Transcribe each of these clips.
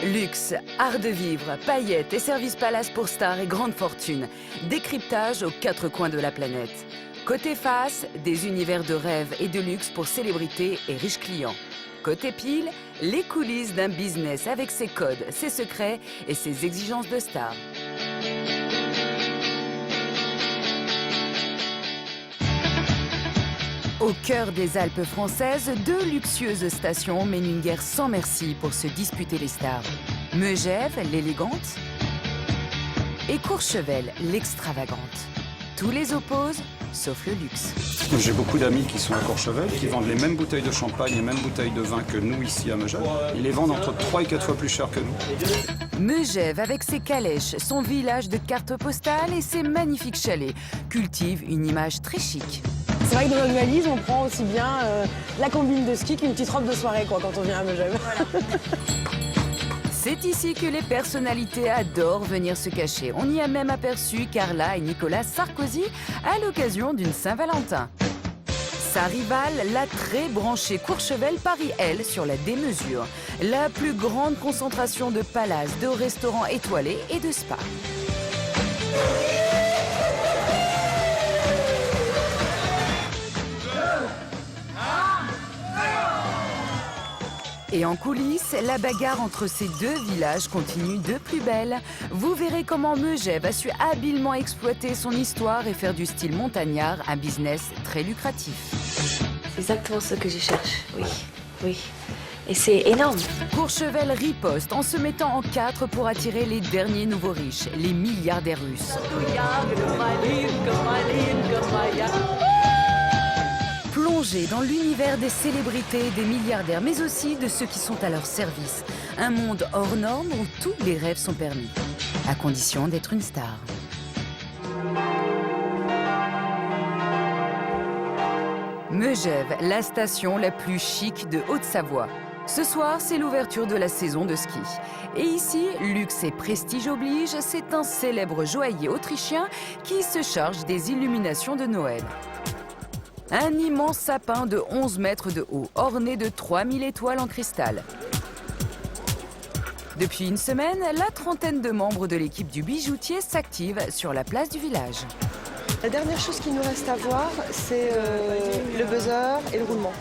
Luxe, art de vivre, paillettes et services palace pour stars et grandes fortunes. Décryptage aux quatre coins de la planète. Côté face, des univers de rêve et de luxe pour célébrités et riches clients. Côté pile, les coulisses d'un business avec ses codes, ses secrets et ses exigences de star. Au cœur des Alpes françaises, deux luxueuses stations mènent une guerre sans merci pour se disputer les stars. Megève, l'élégante, et Courchevel, l'extravagante. Tous les opposent, sauf le luxe. J'ai beaucoup d'amis qui sont à Courchevel, qui vendent les mêmes bouteilles de champagne et les mêmes bouteilles de vin que nous ici à Megève. Ils les vendent entre 3 et 4 fois plus cher que nous. Megève, avec ses calèches, son village de cartes postales et ses magnifiques chalets, cultive une image très chic. C'est vrai que dans notre valise, on prend aussi bien la combine de ski qu'une petite robe de soirée quand on vient à Megève. Voilà. C'est ici que les personnalités adorent venir se cacher. On y a même aperçu Carla et Nicolas Sarkozy à l'occasion d'une Saint-Valentin. Sa rivale, la très branchée Courchevel, parie, elle, sur la démesure. La plus grande concentration de palaces, de restaurants étoilés et de spas. Et en coulisses, la bagarre entre ces deux villages continue de plus belle. Vous verrez comment Megève a su habilement exploiter son histoire et faire du style montagnard un business très lucratif. C'est exactement ce que je cherche, oui. Et c'est énorme. Courchevel riposte en se mettant en quatre pour attirer les derniers nouveaux riches, les milliardaires russes. Plongés dans l'univers des célébrités et des milliardaires, mais aussi de ceux qui sont à leur service. Un monde hors norme où tous les rêves sont permis, à condition d'être une star. Megève, la station la plus chic de Haute-Savoie. Ce soir, c'est l'ouverture de la saison de ski. Et ici, luxe et prestige oblige, c'est un célèbre joaillier autrichien qui se charge des illuminations de Noël. Un immense sapin de 11 mètres de haut, orné de 3000 étoiles en cristal. Depuis une semaine, la trentaine de membres de l'équipe du bijoutier s'activent sur la place du village. La dernière chose qu'il nous reste à voir, c'est le buzzer et le roulement.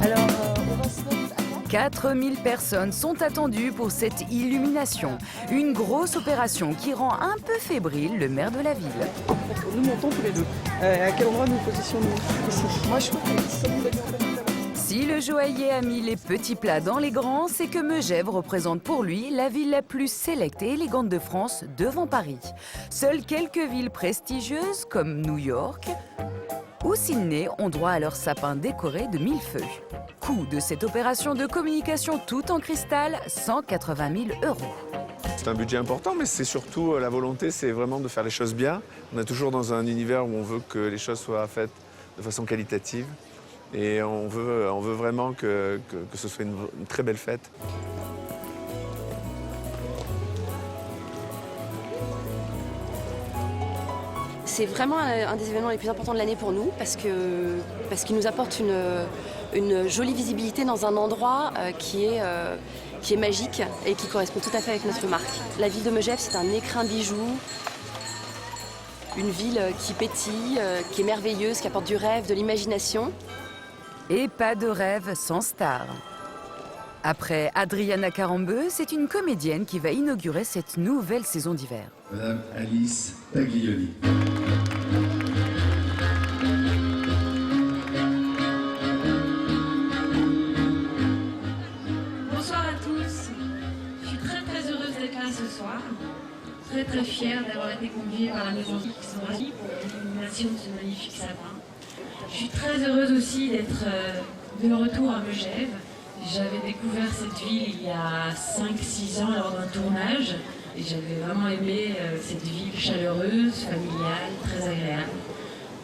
Alors, on va se mettre à 4000 personnes sont attendues pour cette illumination. Une grosse opération qui rend un peu fébrile le maire de la ville. Nous montons tous les deux. À quel endroit nous positionnons-nous ici? Moi, je trouve que si le joaillier a mis les petits plats dans les grands, c'est que Megève représente pour lui la ville la plus sélecte et élégante de France devant Paris. Seules quelques villes prestigieuses comme New York ou Sydney ont droit à leur sapin décoré de millefeuilles. Coût de cette opération de communication tout en cristal, 180 000 €. C'est un budget important, mais c'est surtout la volonté, c'est vraiment de faire les choses bien. On est toujours dans un univers où on veut que les choses soient faites de façon qualitative. Et on veut vraiment que ce soit une très belle fête. C'est vraiment un des événements les plus importants de l'année pour nous parce qu'il nous apporte une jolie visibilité dans un endroit qui est magique et qui correspond tout à fait avec notre marque. La ville de Megève, c'est un écrin bijoux, une ville qui pétille, qui est merveilleuse, qui apporte du rêve, de l'imagination. Et pas de rêve sans star. Après Adriana Carambeu, c'est une comédienne qui va inaugurer cette nouvelle saison d'hiver. Madame Alice Taglioni. Bonsoir à tous. Je suis très heureuse d'être là ce soir. Très fière d'avoir été conduite par la maison qui sont ravis pour l'illumination de ce magnifique sapin. Je suis très heureuse aussi d'être de retour à Megève. J'avais découvert cette ville il y a 5-6 ans lors d'un tournage et j'avais vraiment aimé cette ville chaleureuse, familiale, très agréable.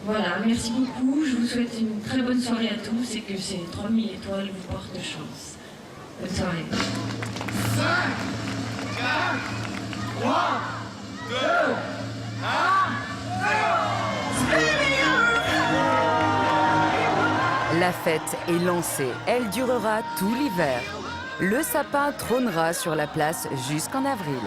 Voilà, merci beaucoup. Je vous souhaite une très bonne soirée à tous et que ces 3000 étoiles vous portent chance. Bonne soirée. 5, 4, 3, 2, 1, La fête est lancée. Elle durera tout l'hiver. Le sapin trônera sur la place jusqu'en avril.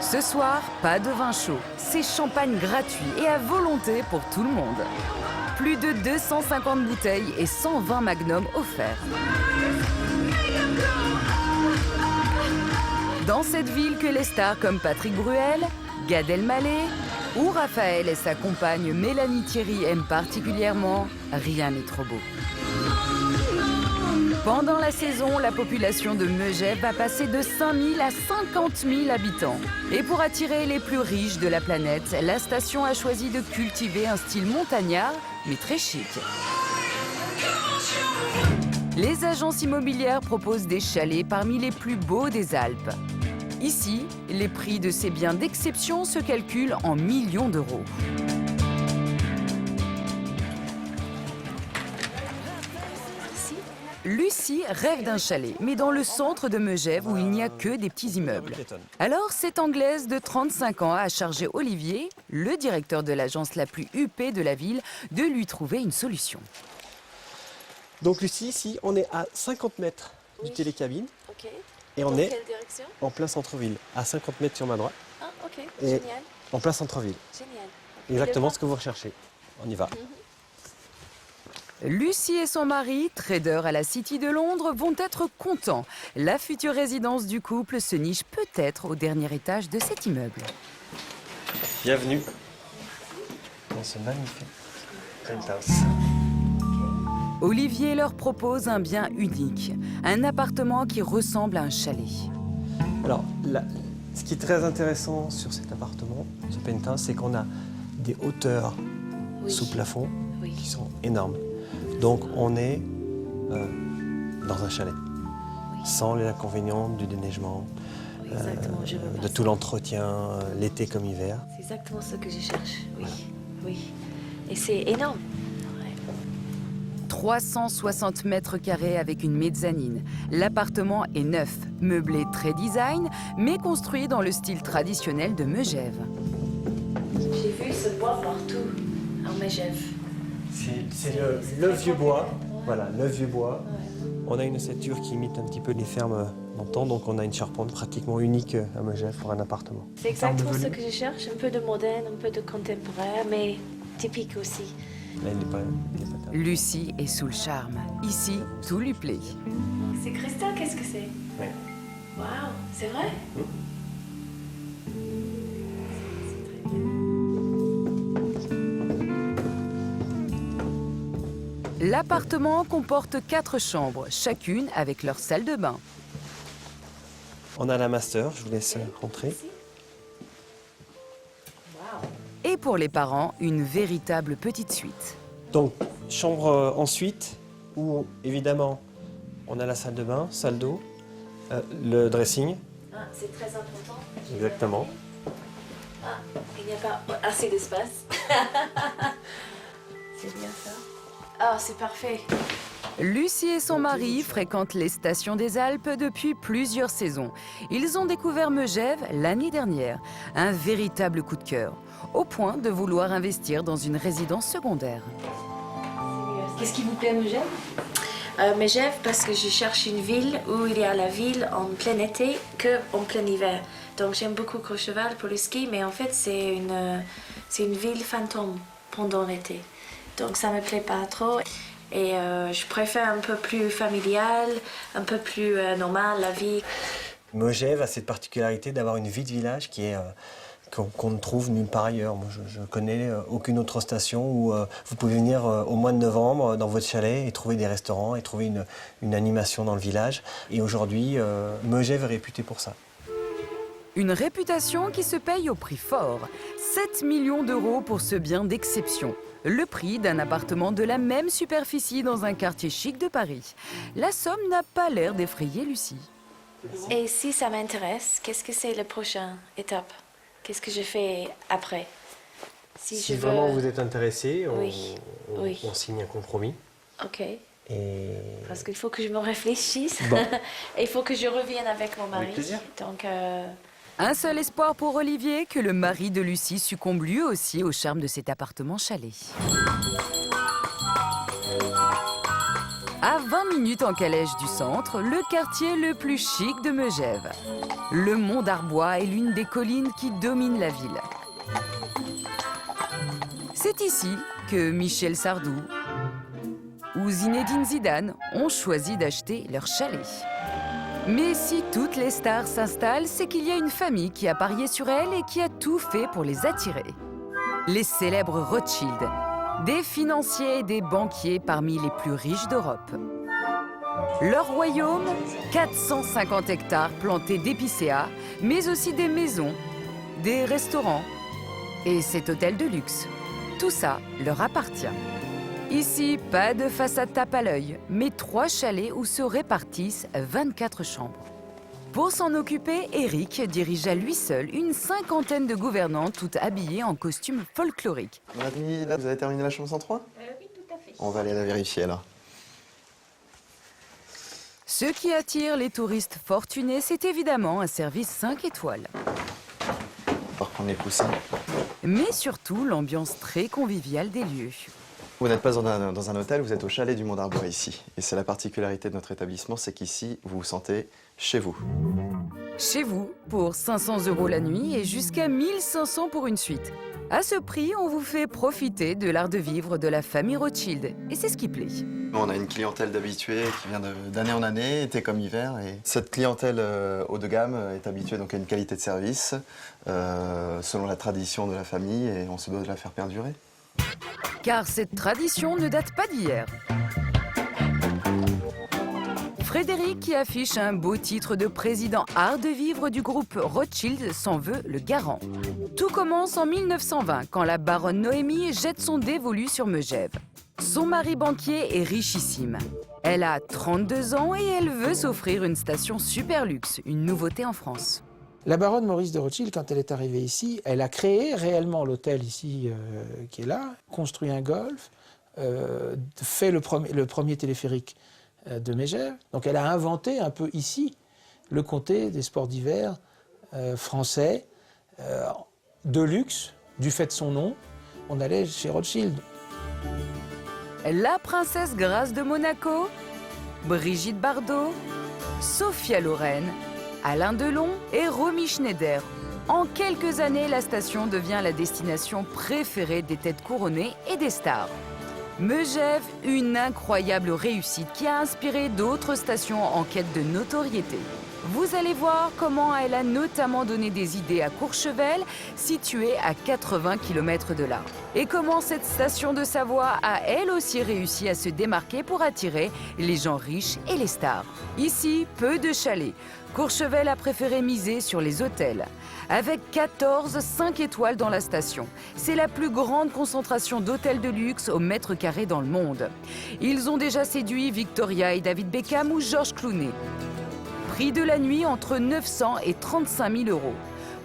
Ce soir, pas de vin chaud, c'est champagne gratuit et à volonté pour tout le monde. Plus de 250 bouteilles et 120 magnums offerts. Dans cette ville que les stars comme Patrick Bruel, Gad Elmaleh ou Raphaël et sa compagne Mélanie Thierry aiment particulièrement, rien n'est trop beau. Pendant la saison, la population de Megève va passer de 5 000 à 50 000 habitants. Et pour attirer les plus riches de la planète, la station a choisi de cultiver un style montagnard, mais très chic. Les agences immobilières proposent des chalets parmi les plus beaux des Alpes. Ici, les prix de ces biens d'exception se calculent en millions d'euros. Lucie rêve d'un chalet, mais dans le centre de Megève où il n'y a que des petits immeubles. Alors, cette Anglaise de 35 ans a chargé Olivier, le directeur de l'agence la plus huppée de la ville, de lui trouver une solution. Donc Lucie, ici, on est à 50 mètres du télécabine. Ok. Et on Dans est quelle direction? en plein centre-ville, à 50 mètres sur ma droite, Ah, ok. Et- Génial. en plein centre-ville. Génial. Exactement ce que vous recherchez. On y va. Lucie et son mari, trader à la City de Londres, vont être contents. La future résidence du couple se niche peut-être au dernier étage de cet immeuble. Bienvenue dans ce magnifique penthouse. Olivier leur propose un bien unique, un appartement qui ressemble à un chalet. Alors, ce qui est très intéressant sur cet appartement, ce penthouse, c'est qu'on a des hauteurs sous plafond qui sont énormes. Donc, on est dans un chalet, sans les inconvénients du déneigement, Exactement, je veux de pas tout l'entretien, l'été comme hiver. C'est exactement ce que je cherche, oui. Oui. Et c'est énorme. 360 mètres carrés avec une mezzanine. L'appartement est neuf, meublé très design, mais construit dans le style traditionnel de Megève. J'ai vu ce bois partout en Megève. C'est le vieux bois. Voilà, le vieux bois. On a une ossature qui imite un petit peu les fermes d'antan, donc on a une charpente pratiquement unique à Megève pour un appartement. C'est exactement ce que je cherche, un peu de moderne, un peu de contemporain, mais typique aussi. Là, il n'est pas tard. Lucie est sous le charme. Ici, tout lui plaît. C'est cristal, qu'est-ce que c'est? Oui. Waouh, c'est vrai? L'appartement comporte 4 chambres, chacune avec leur salle de bain. On a la master, je vous laisse rentrer. Et pour les parents, une véritable petite suite. Donc, chambre en suite, où évidemment, on a la salle de bain, salle d'eau, le dressing. Ah, c'est très important. Exactement. Ah, il n'y a pas assez d'espace. C'est bien ça. Ah, c'est parfait. Lucie et son mari fréquentent les stations des Alpes depuis plusieurs saisons. Ils ont découvert Megève l'année dernière. Un véritable coup de cœur, au point de vouloir investir dans une résidence secondaire. Qu'est-ce qui vous plaît à Megève? Megève parce que je cherche une ville où il y a la ville en plein été qu'en plein hiver. Donc j'aime beaucoup Courchevel pour le ski, mais en fait c'est une ville fantôme pendant l'été. Donc ça me plaît pas trop. Et je préfère un peu plus familial, un peu plus normal la vie. Megève a cette particularité d'avoir une vie de village qui est qu'on ne trouve nulle part ailleurs. Moi, je ne connais aucune autre station où vous pouvez venir au mois de novembre dans votre chalet et trouver des restaurants et trouver une animation dans le village. Et aujourd'hui, Megève est réputée pour ça. Une réputation qui se paye au prix fort. 7 millions d'euros pour ce bien d'exception. Le prix d'un appartement de la même superficie dans un quartier chic de Paris. La somme n'a pas l'air d'effrayer Lucie. Et si ça m'intéresse, qu'est-ce que c'est la prochaine étape? Qu'est-ce que je fais après? Si je vraiment veux... vous êtes intéressé, on signe un compromis. Ok. Et... Parce qu'il faut que je me réfléchisse. Bon. Et il faut que je revienne avec mon mari. Avec plaisir. Donc, Un seul espoir pour Olivier, que le mari de Lucie succombe lui aussi au charme de cet appartement chalet. À 20 minutes minutes en calèche du centre, le quartier le plus chic de Megève. Le Mont d'Arbois est l'une des collines qui dominent la ville. C'est ici que Michel Sardou ou Zinedine Zidane ont choisi d'acheter leur chalet. Mais si toutes les stars s'installent, c'est qu'il y a une famille qui a parié sur elles et qui a tout fait pour les attirer. Les célèbres Rothschild, des financiers et des banquiers parmi les plus riches d'Europe. Leur royaume, 450 hectares plantés d'épicéas, mais aussi des maisons, des restaurants et cet hôtel de luxe. Tout ça leur appartient. Ici, pas de façade tape à l'œil, mais 3 chalets où se répartissent 24 chambres. Pour s'en occuper, Eric dirige à lui seul une 50aine de gouvernantes, toutes habillées en costume folklorique. Madame, là, vous avez terminé la chambre 103 ? Oui, tout à fait. On va aller la vérifier alors. Ce qui attire les touristes fortunés, c'est évidemment un service 5 étoiles. On va reprendre les coussins. Mais surtout l'ambiance très conviviale des lieux. Vous n'êtes pas dans un hôtel, vous êtes au chalet du Mont d'Arbois ici. Et c'est la particularité de notre établissement, c'est qu'ici, vous vous sentez chez vous. Chez vous, pour 500 € la nuit et jusqu'à 1500 pour une suite. À ce prix, on vous fait profiter de l'art de vivre de la famille Rothschild. Et c'est ce qui plaît. On a une clientèle d'habitués qui vient d'année en année, été comme hiver. Et cette clientèle haut de gamme est habituée donc à une qualité de service selon la tradition de la famille et on se doit de la faire perdurer. Car cette tradition ne date pas d'hier. Frédéric, qui affiche un beau titre de président art de vivre du groupe Rothschild, s'en veut le garant. Tout commence en 1920, quand la baronne Noémie jette son dévolu sur Megève. Son mari banquier est richissime. Elle a 32 ans et elle veut s'offrir une station super luxe, une nouveauté en France. La baronne Maurice de Rothschild, quand elle est arrivée ici, elle a créé réellement l'hôtel ici qui est là, construit un golf, fait le premier téléphérique de Megève. Donc elle a inventé un peu ici le comté des sports d'hiver français, de luxe, du fait de son nom. On allait chez Rothschild. La princesse Grâce de Monaco, Brigitte Bardot, Sophia Loren, Alain Delon et Romy Schneider. En quelques années, la station devient la destination préférée des têtes couronnées et des stars. Megève, une incroyable réussite qui a inspiré d'autres stations en quête de notoriété. Vous allez voir comment elle a notamment donné des idées à Courchevel, située à 80 km de là. Et comment cette station de Savoie a elle aussi réussi à se démarquer pour attirer les gens riches et les stars. Ici, peu de chalets. Courchevel a préféré miser sur les hôtels. Avec 14 5 étoiles dans la station. C'est la plus grande concentration d'hôtels de luxe au mètre carré dans le monde. Ils ont déjà séduit Victoria et David Beckham ou George Clooney. Prix de la nuit entre 900 et 35 000 €.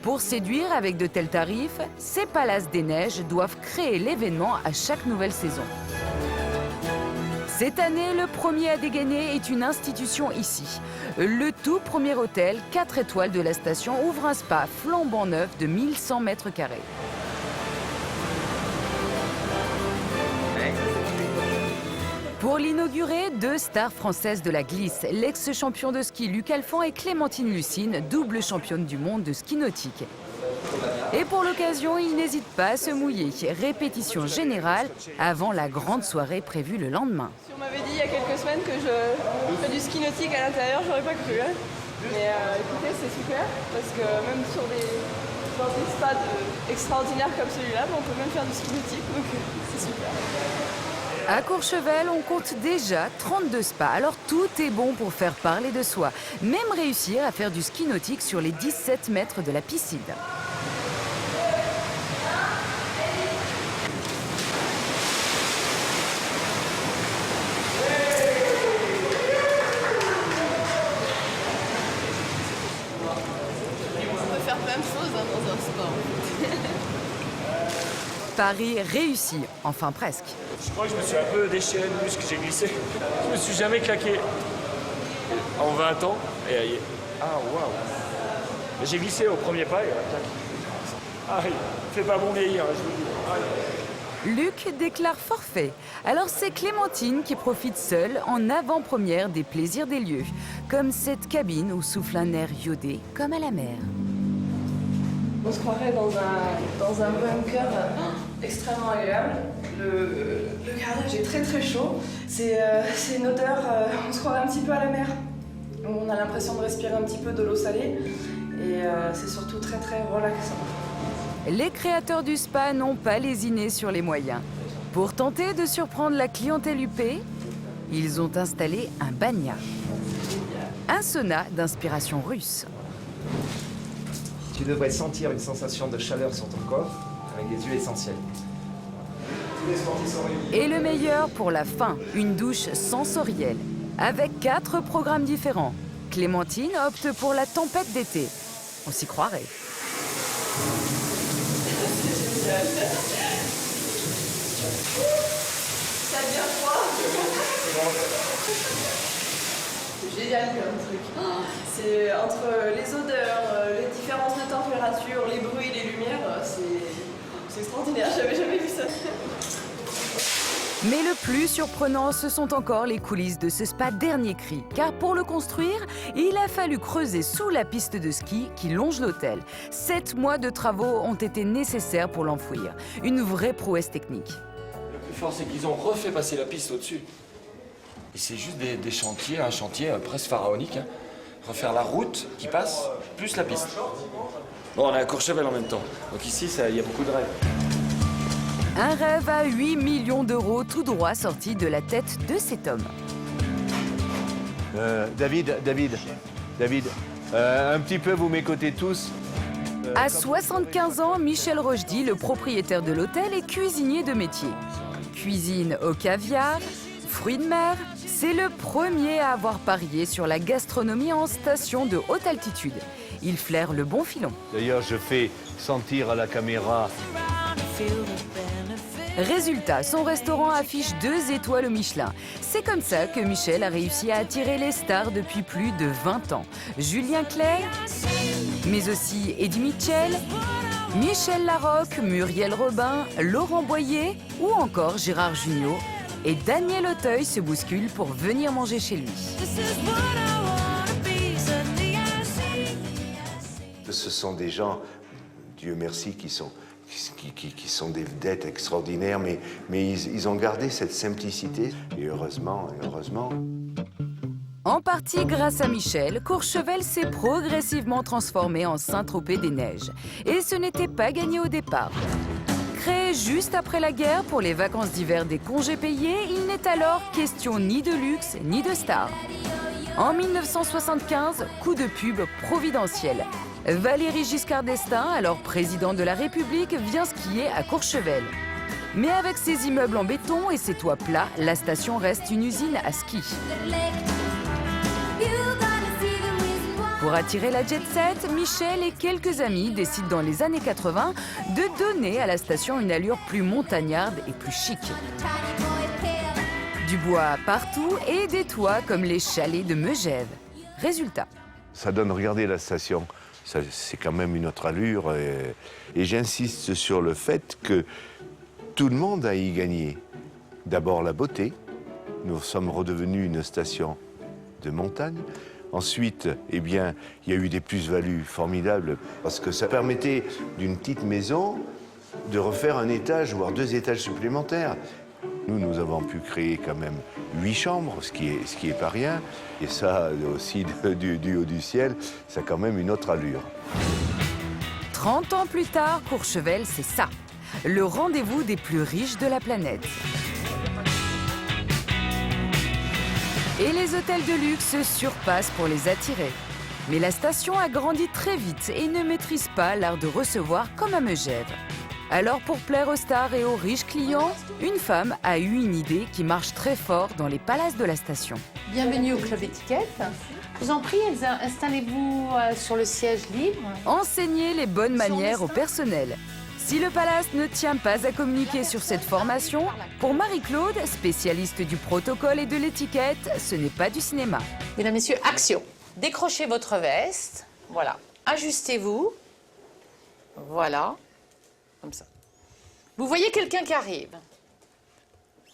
Pour séduire avec de tels tarifs, ces palaces des neiges doivent créer l'événement à chaque nouvelle saison. Cette année, le premier à dégainer est une institution ici. Le tout premier hôtel 4 étoiles de la station ouvre un spa flambant neuf de 1100 mètres carrés. Pour l'inaugurer, 2 stars françaises de la glisse, l'ex-champion de ski Luc Alphand et Clémentine Lucine, double championne du monde de ski nautique. Et pour l'occasion, il n'hésite pas à se mouiller. Répétition générale avant la grande soirée prévue le lendemain. Si on m'avait dit il y a quelques semaines que je fais du ski nautique à l'intérieur, j'aurais pas cru. Hein. Mais écoutez, c'est super, parce que même dans des spas extraordinaires comme celui-là, on peut même faire du ski nautique, donc c'est super. À Courchevel, on compte déjà 32 spas, alors tout est bon pour faire parler de soi. Même réussir à faire du ski nautique sur les 17 mètres de la piscine. On peut faire plein de choses dans un sport. Pari réussi, enfin presque. Je crois que je me suis un peu déchiré le muscle, j'ai glissé. Je me suis jamais claqué en 20 ans. Et ah waouh. J'ai glissé au premier pas et clac. Ah, il fait pas bon vieillir, je vous le dis. Luc déclare forfait. Alors c'est Clémentine qui profite seule en avant-première des plaisirs des lieux, comme cette cabine où souffle un air iodé comme à la mer. On se croirait dans un bunker extrêmement agréable. Le carrelage est très très chaud. C'est une odeur, on se croirait un petit peu à la mer. On a l'impression de respirer un petit peu de l'eau salée et c'est surtout très très relaxant. Les créateurs du spa n'ont pas lésiné sur les moyens. Pour tenter de surprendre la clientèle UP, ils ont installé un banya, un sauna d'inspiration russe. Tu devrais sentir une sensation de chaleur sur ton corps avec des huiles essentielles. Et le meilleur pour la fin, une douche sensorielle, avec 4 programmes différents. Clémentine opte pour la tempête d'été. On s'y croirait. Ça devient froid. C'est génial comme truc. C'est entre les odeurs, les différences de température, les bruits, les lumières, c'est extraordinaire. J'avais jamais vu ça. Mais le plus surprenant, ce sont encore les coulisses de ce spa dernier cri. Car pour le construire, il a fallu creuser sous la piste de ski qui longe l'hôtel. 7 mois de travaux ont été nécessaires pour l'enfouir. Une vraie prouesse technique. Le plus fort, c'est qu'ils ont refait passer la piste au-dessus. Et c'est juste des chantiers, un chantier presque pharaonique. Hein. Refaire la route qui passe, plus la piste. Bon, on est à Courchevel en même temps. Donc ici, il y a beaucoup de rêves. Un rêve à 8 millions d'euros tout droit sorti de la tête de cet homme. David, un petit peu, vous m'écoutez tous. À 75 ans, Michel Rochdy, le propriétaire de l'hôtel, est cuisinier de métier. Cuisine au caviar, fruits de mer, c'est le premier à avoir parié sur la gastronomie en station de haute altitude. Il flaire le bon filon. D'ailleurs, je fais sentir à la caméra. Résultat, son restaurant affiche 2 étoiles au Michelin. C'est comme ça que Michel a réussi à attirer les stars depuis plus de 20 ans. Julien Clerc, mais aussi Eddie Mitchell, Michel Larocque, Muriel Robin, Laurent Boyer ou encore Gérard Jugnot. Et Daniel Auteuil se bouscule pour venir manger chez lui. Ce sont des gens, Dieu merci, qui sont des vedettes extraordinaires, mais ils ont gardé cette simplicité. Et heureusement. En partie grâce à Michel, Courchevel s'est progressivement transformé en Saint-Tropez-des-Neiges. Et ce n'était pas gagné au départ. Créé juste après la guerre pour les vacances d'hiver des congés payés, il n'est alors question ni de luxe ni de star. En 1975, coup de pub providentiel. Valéry Giscard d'Estaing, alors président de la République, vient skier à Courchevel. Mais avec ses immeubles en béton et ses toits plats, la station reste une usine à ski. Pour attirer la jet-set, Michel et quelques amis décident dans les années 80 de donner à la station une allure plus montagnarde et plus chic. Du bois partout et des toits comme les chalets de Megève. Résultat. Ça donne, regardez la station, c'est quand même une autre allure. Et j'insiste sur le fait que tout le monde a y gagné. D'abord la beauté. Nous sommes redevenus une station de montagne. Ensuite, eh bien, il y a eu des plus-values formidables parce que ça permettait d'une petite maison de refaire un étage, voire 2 étages supplémentaires. Nous avons pu créer quand même 8 chambres, ce qui est pas rien. Et ça aussi, du haut du ciel, ça a quand même une autre allure. 30 ans plus tard, Courchevel, c'est ça. Le rendez-vous des plus riches de la planète. Et les hôtels de luxe surpassent pour les attirer. Mais la station a grandi très vite et ne maîtrise pas l'art de recevoir comme à Megève. Alors pour plaire aux stars et aux riches clients, une femme a eu une idée qui marche très fort dans les palaces de la station. Bienvenue au Club Étiquette. Je vous en prie, Elsa, installez-vous sur le siège libre. Enseigner les bonnes manières au personnel. Si le palace ne tient pas à communiquer sur cette formation, pour Marie-Claude, spécialiste du protocole et de l'étiquette, ce n'est pas du cinéma. Mesdames, Messieurs, action. Décrochez votre veste. Voilà. Ajustez-vous. Voilà. Comme ça. Vous voyez quelqu'un qui arrive.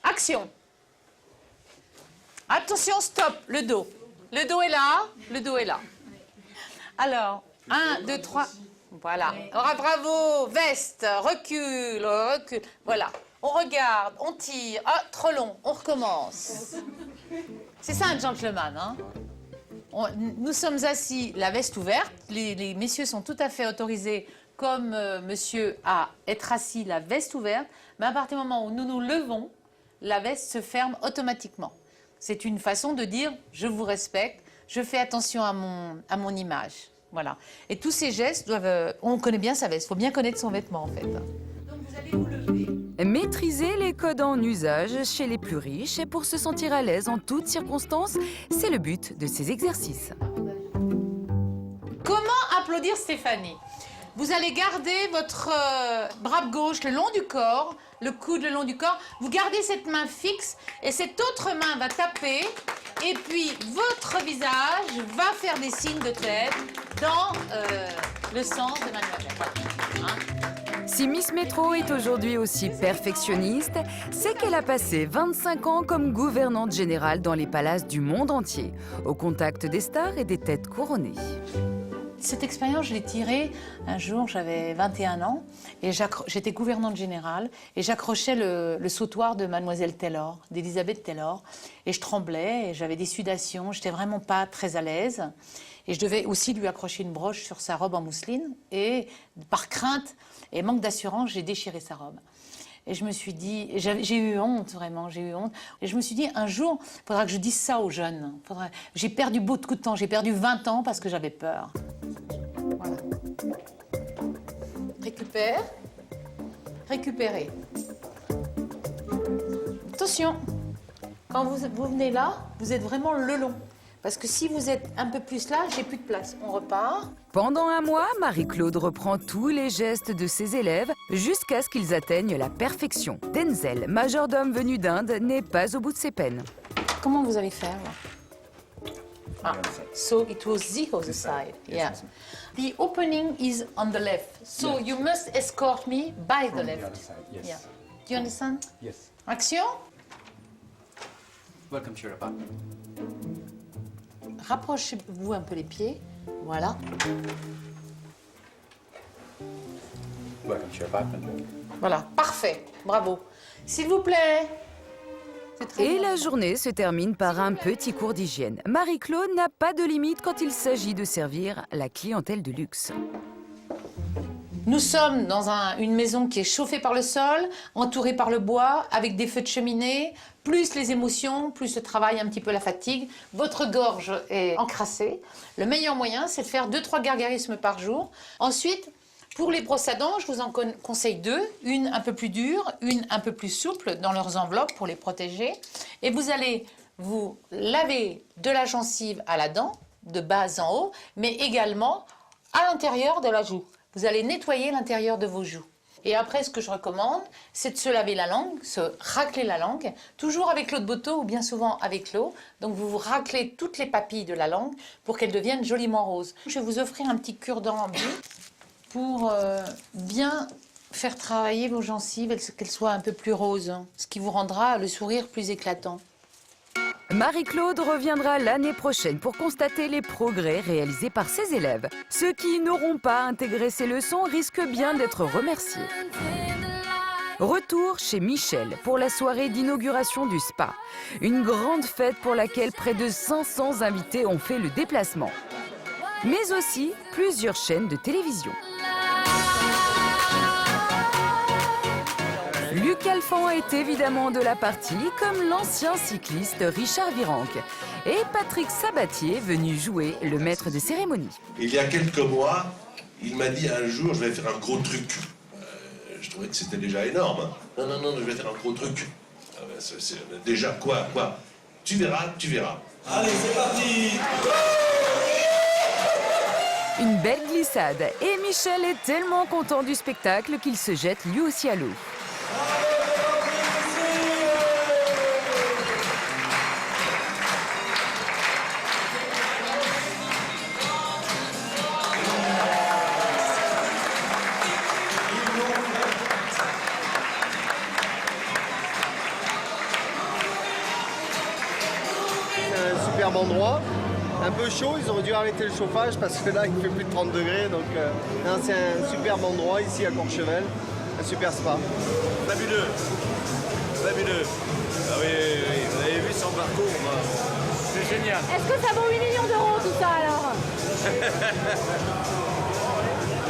Action. Attention, stop, le dos. Le dos est là, le dos est là. Alors, 1, 2, 3. Voilà. Ah, bravo, veste, recule, recule. Voilà. On regarde, on tire. Ah, trop long, on recommence. C'est ça un gentleman, hein? Nous sommes assis, la veste ouverte. Les messieurs sont tout à fait autorisés, comme monsieur, à être assis, la veste ouverte. Mais à partir du moment où nous nous levons, la veste se ferme automatiquement. C'est une façon de dire « je vous respecte, je fais attention à mon image ». Voilà. Et tous ces gestes doivent... on connaît bien sa veste, il faut bien connaître son vêtement en fait. Donc vous allez vous lever. Maîtriser les codes en usage chez les plus riches et pour se sentir à l'aise en toutes circonstances, c'est le but de ces exercices. Comment applaudir Stéphanie? Vous allez garder votre bras gauche le long du corps, le coude le long du corps. Vous gardez cette main fixe et cette autre main va taper. Et puis, votre visage va faire des signes de tête dans le sens de mademoiselle. Hein? Si Miss Métro est aujourd'hui aussi perfectionniste, c'est qu'elle a passé 25 ans comme gouvernante générale dans les palaces du monde entier, au contact des stars et des têtes couronnées. Cette expérience, je l'ai tirée un jour, j'avais 21 ans, et j'étais gouvernante générale, et j'accrochais le sautoir de mademoiselle Taylor, d'Elizabeth Taylor, et je tremblais, et j'avais des sudations, j'étais vraiment pas très à l'aise, et je devais aussi lui accrocher une broche sur sa robe en mousseline, et par crainte et manque d'assurance, j'ai déchiré sa robe. Et je me suis dit, j'ai eu honte, vraiment, j'ai eu honte. Et je me suis dit, un jour, il faudra que je dise ça aux jeunes. J'ai perdu beaucoup de temps, j'ai perdu 20 ans parce que j'avais peur. Voilà. Récupère. Récupérez. Attention, quand vous venez là, vous êtes vraiment le long. Parce que si vous êtes un peu plus là, j'ai plus de place. On repart. Pendant un mois, Marie-Claude reprend tous les gestes de ses élèves jusqu'à ce qu'ils atteignent la perfection. Denzel, majordome venu d'Inde, n'est pas au bout de ses peines. Comment vous allez faire là? Ah, so it was the other side. Yeah. The opening is on the left. So you must escort me by the left. Yes. Yeah. Do you understand? Yes. Action. Welcome to your apartment. Rapprochez-vous un peu les pieds. Voilà. Welcome to your apartment. Voilà, parfait. Bravo. S'il vous plaît. Et la journée se termine par un petit cours d'hygiène. Marie-Claude n'a pas de limite quand il s'agit de servir la clientèle de luxe. Nous sommes dans une maison qui est chauffée par le sol, entourée par le bois, avec des feux de cheminée, plus les émotions, plus le travail, un petit peu la fatigue. Votre gorge est encrassée. Le meilleur moyen, c'est de faire 2-3 gargarismes par jour. Ensuite, pour les brosses à dents, je vous en conseille 2. Une un peu plus dure, une un peu plus souple dans leurs enveloppes pour les protéger. Et vous allez vous laver de la gencive à la dent, de bas en haut, mais également à l'intérieur de la joue. Vous allez nettoyer l'intérieur de vos joues. Et après, ce que je recommande, c'est de se laver la langue, se racler la langue, toujours avec l'eau de Boto ou bien souvent avec l'eau. Donc vous vous raclez toutes les papilles de la langue pour qu'elles deviennent joliment roses. Je vais vous offrir un petit cure-dent en bleu pour bien faire travailler vos gencives et qu'elles soient un peu plus roses, ce qui vous rendra le sourire plus éclatant. Marie-Claude reviendra l'année prochaine pour constater les progrès réalisés par ses élèves. Ceux qui n'auront pas intégré ces leçons risquent bien d'être remerciés. Retour chez Michel pour la soirée d'inauguration du spa. Une grande fête pour laquelle près de 500 invités ont fait le déplacement. Mais aussi plusieurs chaînes de télévision. Luc Alphand est évidemment de la partie, comme l'ancien cycliste Richard Virenque. Et Patrick Sabatier, venu jouer le maître de cérémonie. Il y a quelques mois, il m'a dit un jour, je vais faire un gros truc. Je trouvais que c'était déjà énorme. Non, je vais faire un gros truc. Déjà quoi? Tu verras. Allez, c'est parti! Une belle glissade. Et Michel est tellement content du spectacle qu'il se jette lui aussi à l'eau. un peu chaud, ils auraient dû arrêter le chauffage parce que là il fait plus de 30 degrés. Donc c'est un superbe endroit ici à Courchevel, un super spa. Fabuleux, fabuleux. Ah oui, vous avez vu son parcours, c'est génial. Est-ce que ça vaut 8 millions d'euros tout ça alors?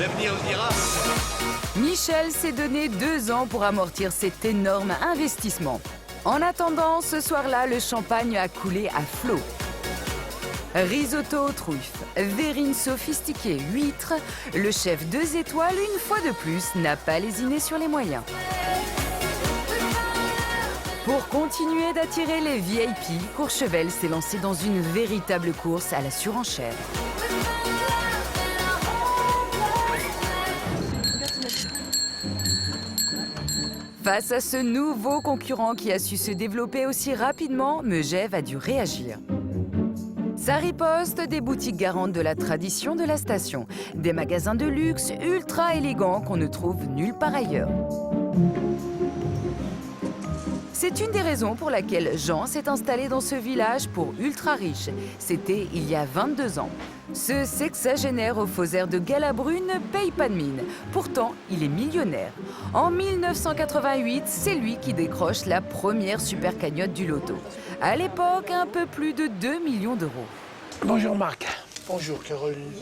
L'avenir le dira. Michel s'est donné 2 ans pour amortir cet énorme investissement. En attendant, ce soir-là, le champagne a coulé à flot. Risotto aux truffes, verrine sophistiquée, huîtres, le chef 2 étoiles, une fois de plus, n'a pas lésiné sur les moyens. Pour continuer d'attirer les VIP, Courchevel s'est lancé dans une véritable course à la surenchère. Face à ce nouveau concurrent qui a su se développer aussi rapidement, Megève a dû réagir. Sa riposte, des boutiques garantes de la tradition de la station, des magasins de luxe ultra élégants qu'on ne trouve nulle part ailleurs. C'est une des raisons pour laquelle Jean s'est installé dans ce village pour ultra riches. C'était il y a 22 ans. Ce sexagénaire aux faux airs de Galabru ne paye pas de mine. Pourtant, il est millionnaire. En 1988, c'est lui qui décroche la première super cagnotte du loto. À l'époque, un peu plus de 2 millions d'euros. Bonjour Marc. Bonjour Caroline.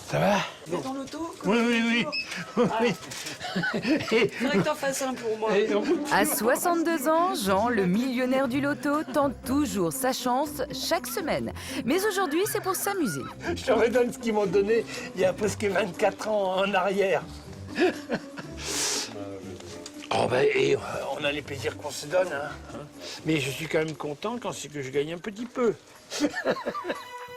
Ça va? Vous êtes en loto? Oui. Il faudrait que t'en fasses un pour moi. À 62 ans, Jean, le millionnaire du loto, tente toujours sa chance chaque semaine. Mais aujourd'hui, c'est pour s'amuser. Je te redonne ce qu'ils m'ont donné il y a presque 24 ans en arrière. Oh ben, et on a les plaisirs qu'on se donne, hein. Mais je suis quand même content quand c'est que je gagne un petit peu.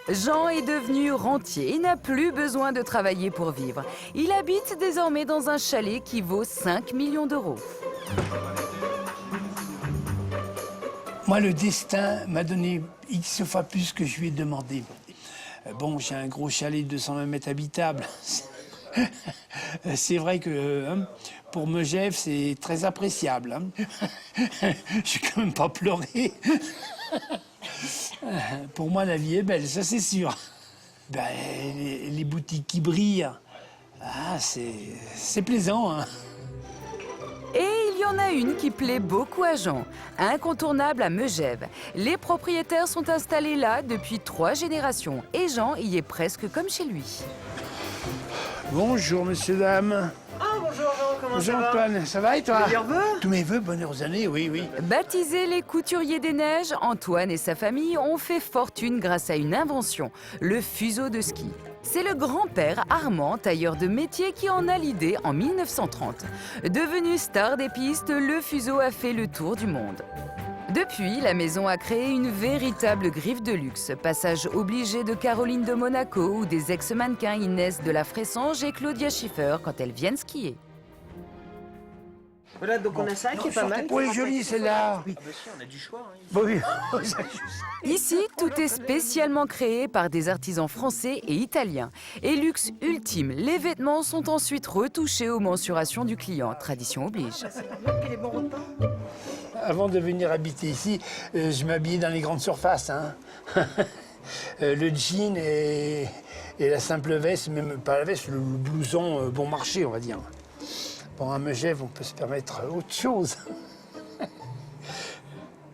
Jean est devenu rentier et n'a plus besoin de travailler pour vivre. Il habite désormais dans un chalet qui vaut 5 millions d'euros. Moi, le destin m'a donné X fois plus que je lui ai demandé. Bon, j'ai un gros chalet de 220 mètres habitable. C'est vrai que pour Megève, c'est très appréciable. Je n'ai quand même pas pleuré. Pour moi, la vie est belle, ça c'est sûr. Ben, les boutiques qui brillent, c'est plaisant. Hein. Et il y en a une qui plaît beaucoup à Jean, incontournable à Megève. Les propriétaires sont installés là depuis 3 générations et Jean y est presque comme chez lui. Bonjour, messieurs, dames. Ah, bonjour Jean, comment bonjour ça va? Antoine, ça va et toi? Meilleurs vœux? Tous mes vœux, bonnes années, oui. Baptisés les couturiers des neiges, Antoine et sa famille ont fait fortune grâce à une invention, le fuseau de ski. C'est le grand-père Armand, tailleur de métier, qui en a l'idée en 1930. Devenu star des pistes, le fuseau a fait le tour du monde. Depuis, la maison a créé une véritable griffe de luxe. Passage obligé de Caroline de Monaco ou des ex-mannequins Inès de la Fressange et Claudia Schiffer quand elles viennent skier. Voilà, donc on a ça qui est pas mal. Oui, jolie celle-là. Oui, bien sûr, on a du choix. Hein. Oui. Ici, tout est spécialement créé par des artisans français et italiens. Et luxe ultime, les vêtements sont ensuite retouchés aux mensurations du client. Tradition oblige. Avant de venir habiter ici, je m'habillais dans les grandes surfaces. Hein. Le jean et la simple veste, même pas la veste, le blouson bon marché, on va dire. Bon, à Megève, on peut se permettre autre chose.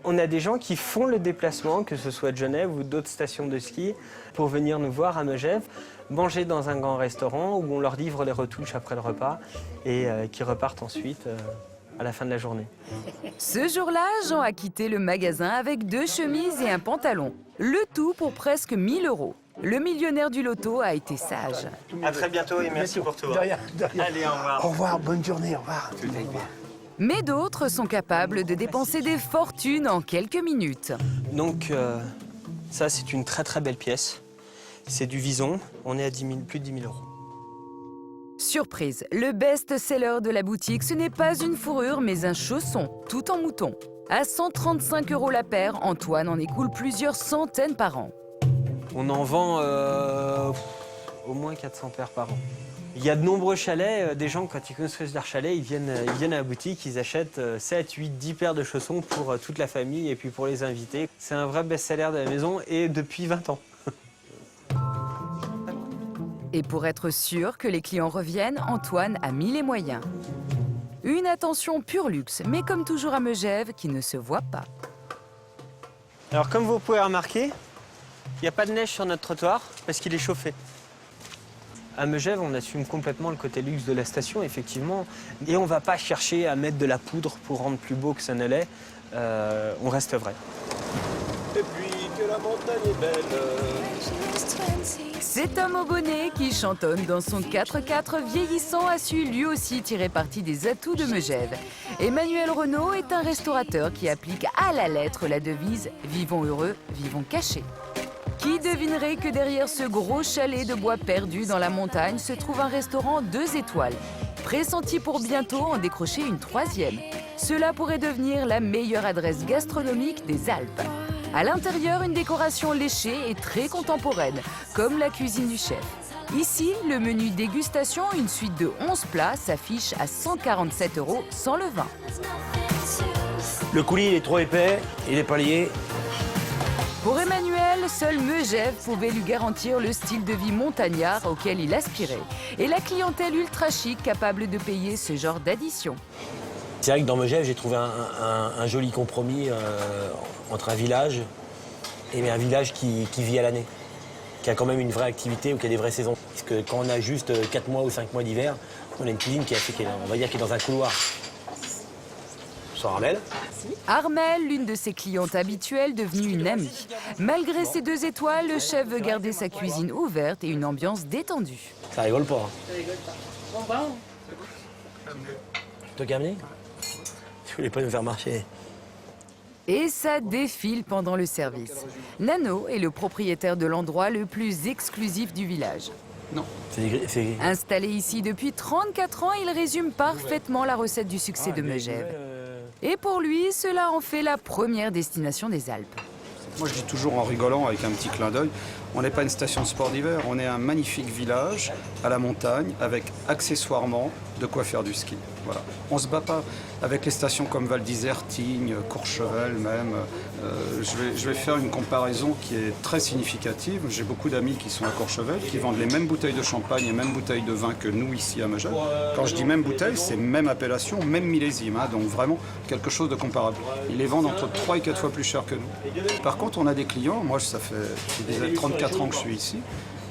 On a des gens qui font le déplacement, que ce soit de Genève ou d'autres stations de ski, pour venir nous voir à Megève, manger dans un grand restaurant où on leur livre les retouches après le repas et qui repartent ensuite à la fin de la journée. Ce jour-là, Jean a quitté le magasin avec 2 chemises et un pantalon. Le tout pour presque 1 000 €. Le millionnaire du loto a été sage. À très bientôt et merci pour tout. De rien. Allez, au revoir. Au revoir, bonne journée, au revoir. Mais d'autres sont capables de dépenser des fortunes en quelques minutes. Donc, ça, c'est une très très belle pièce. C'est du vison. On est à plus de 10 000 €. Surprise, le best-seller de la boutique, ce n'est pas une fourrure, mais un chausson, tout en mouton. À 135 € la paire, Antoine en écoule plusieurs centaines par an. On en vend au moins 400 paires par an. Il y a de nombreux chalets, des gens quand ils construisent leur chalet, ils viennent à la boutique, ils achètent 7, 8, 10 paires de chaussons pour toute la famille et puis pour les invités. C'est un vrai best-seller de la maison et depuis 20 ans. Et pour être sûr que les clients reviennent, Antoine a mis les moyens. Une attention pur luxe, mais comme toujours à Megève, qui ne se voit pas. Alors comme vous pouvez remarquer, il n'y a pas de neige sur notre trottoir parce qu'il est chauffé. À Megève, on assume complètement le côté luxe de la station, effectivement. Et on ne va pas chercher à mettre de la poudre pour rendre plus beau que ça ne l'est. On reste vrai. Et puis que la montagne est belle. Cet homme au bonnet qui chantonne dans son 4x4 vieillissant a su lui aussi tirer parti des atouts de Megève. Emmanuel Renaud est un restaurateur qui applique à la lettre la devise « Vivons heureux, vivons cachés ». Qui devinerait que derrière ce gros chalet de bois perdu dans la montagne se trouve un restaurant 2 étoiles, pressenti pour bientôt en décrocher une 3e. Cela pourrait devenir la meilleure adresse gastronomique des Alpes. À l'intérieur, une décoration léchée et très contemporaine, comme la cuisine du chef. Ici, le menu dégustation, une suite de 11 plats, s'affiche à 147 € sans le vin. Le coulis il est trop épais, il est pas lié. Pour Emmanuel, seul Megève pouvait lui garantir le style de vie montagnard auquel il aspirait et la clientèle ultra chic capable de payer ce genre d'addition. C'est vrai que dans Megève, j'ai trouvé un joli compromis entre un village et un village qui vit à l'année, qui a quand même une vraie activité ou qui a des vraies saisons. Parce que quand on a juste 4 mois ou 5 mois d'hiver, on a une cuisine qui est, on va dire, qui est dans un couloir. Bonsoir Armelle. Armelle, l'une de ses clientes habituelles, devenue une amie. Malgré ses 2 étoiles, le chef veut garder sa cuisine ouverte et une ambiance détendue. Ça rigole pas. Ça rigole pas. Bon, bah. Toi qui as amené ? Je voulais pas nous faire marcher. Et ça défile pendant le service. Nano est le propriétaire de l'endroit le plus exclusif du village. Non. Installé ici depuis 34 ans, il résume parfaitement la recette du succès de Megève. Et pour lui, cela en fait la première destination des Alpes. Moi, je dis toujours en rigolant, avec un petit clin d'œil, on n'est pas une station de sport d'hiver, on est un magnifique village à la montagne avec accessoirement de quoi faire du ski. Voilà. On ne se bat pas avec les stations comme Val d'Isère, Tignes, Courchevel même. Je vais faire une comparaison qui est très significative. J'ai beaucoup d'amis qui sont à Courchevel, qui vendent les mêmes bouteilles de champagne et mêmes bouteilles de vin que nous ici à Megève. Quand je dis même bouteille, c'est même appellation, même millésime, hein, donc vraiment quelque chose de comparable. Ils les vendent entre 3 et 4 fois plus cher que nous. Par contre, on a des clients, moi ça fait 34 ans que je suis ici,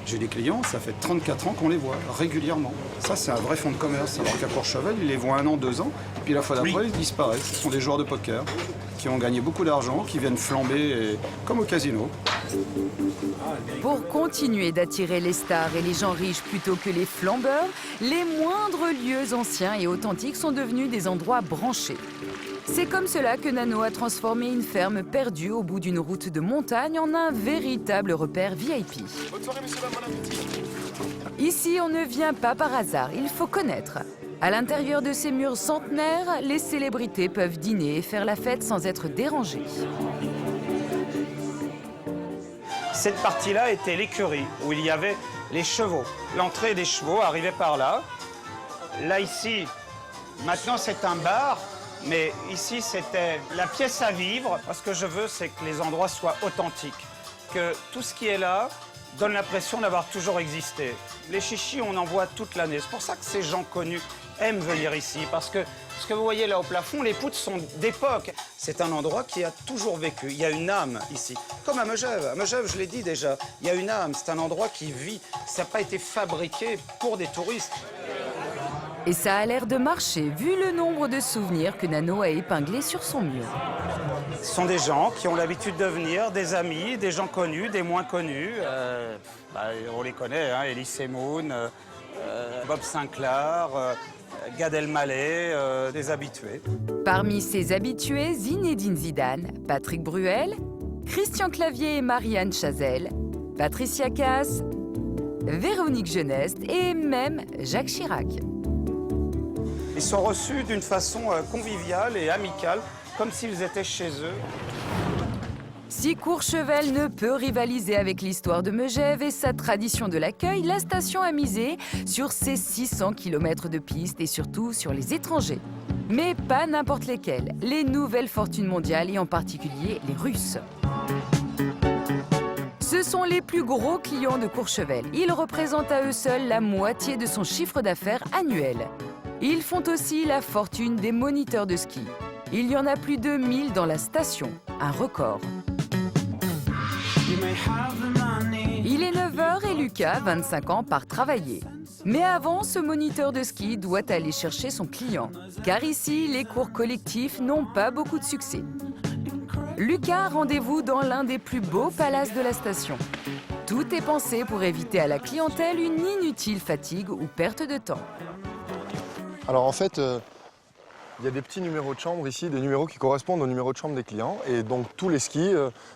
j'ai des clients, ça fait 34 ans qu'on les voit régulièrement. Ça, c'est un vrai fonds de commerce. Alors qu'à Courchevel, ils les voient 1 an, 2 ans, puis la fois d'après, ils disparaissent. Ce sont des joueurs de poker qui ont gagné beaucoup d'argent, qui viennent flamber comme au casino. Pour continuer d'attirer les stars et les gens riches plutôt que les flambeurs, les moindres lieux anciens et authentiques sont devenus des endroits branchés. C'est comme cela que Nano a transformé une ferme perdue au bout d'une route de montagne en un véritable repère VIP. Bonne soirée, monsieur, bon appétit. Ici, on ne vient pas par hasard, il faut connaître. À l'intérieur de ces murs centenaires, les célébrités peuvent dîner et faire la fête sans être dérangées. Cette partie-là était l'écurie, où il y avait les chevaux. L'entrée des chevaux arrivait par là. Là, ici, maintenant, c'est un bar. Mais ici, c'était la pièce à vivre. Ce que je veux, c'est que les endroits soient authentiques. Que tout ce qui est là donne l'impression d'avoir toujours existé. Les chichis, on en voit toute l'année. C'est pour ça que ces gens connus aiment venir ici. Parce que ce que vous voyez là au plafond, les poutres sont d'époque. C'est un endroit qui a toujours vécu. Il y a une âme ici. Comme à Megève. À Megève, je l'ai dit déjà, il y a une âme. C'est un endroit qui vit. Ça n'a pas été fabriqué pour des touristes. Et ça a l'air de marcher, vu le nombre de souvenirs que Nano a épinglés sur son mur. Ce sont des gens qui ont l'habitude de venir, des amis, des gens connus, des moins connus. On les connaît, hein, Elie Semoun, Bob Sinclair, Gad Elmaleh, des habitués. Parmi ces habitués, Zinedine Zidane, Patrick Bruel, Christian Clavier et Marianne Chazelle, Patricia Cass, Véronique Jeunesse et même Jacques Chirac. Ils sont reçus d'une façon conviviale et amicale, comme s'ils étaient chez eux. Si Courchevel ne peut rivaliser avec l'histoire de Megève et sa tradition de l'accueil, la station a misé sur ses 600 km de piste et surtout sur les étrangers. Mais pas n'importe lesquels, les nouvelles fortunes mondiales et en particulier les Russes. Ce sont les plus gros clients de Courchevel. Ils représentent à eux seuls la moitié de son chiffre d'affaires annuel. Ils font aussi la fortune des moniteurs de ski. Il y en a plus de 1000 dans la station, un record. Il est 9h et Lucas, 25 ans, part travailler. Mais avant, ce moniteur de ski doit aller chercher son client. Car ici, les cours collectifs n'ont pas beaucoup de succès. Lucas a rendez-vous dans l'un des plus beaux palaces de la station. Tout est pensé pour éviter à la clientèle une inutile fatigue ou perte de temps. Alors en fait, il y a des petits numéros de chambre ici, des numéros qui correspondent aux numéros de chambre des clients. Et donc tous les skis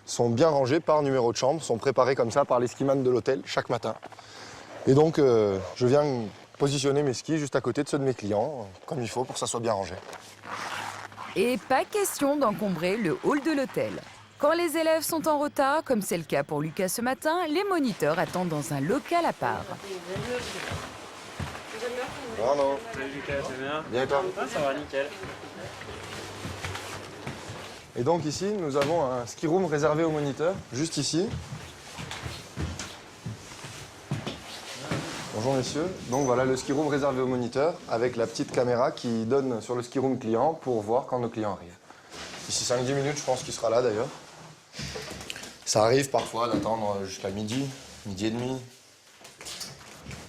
sont bien rangés par numéro de chambre, sont préparés comme ça par les skimans de l'hôtel chaque matin. Et donc je viens positionner mes skis juste à côté de ceux de mes clients, comme il faut pour que ça soit bien rangé. Et pas question d'encombrer le hall de l'hôtel. Quand les élèves sont en retard, comme c'est le cas pour Lucas ce matin, les moniteurs attendent dans un local à part. Bravo. Salut Lucas, ça va bien? Bien et toi? Ça va, nickel. Et donc ici, nous avons un ski room réservé aux moniteurs, juste ici. Bonjour messieurs. Donc voilà le ski room réservé aux moniteurs avec la petite caméra qui donne sur le ski room client pour voir quand nos clients arrivent. D'ici 5-10 minutes, je pense qu'il sera là d'ailleurs. Ça arrive parfois d'attendre jusqu'à midi et demi,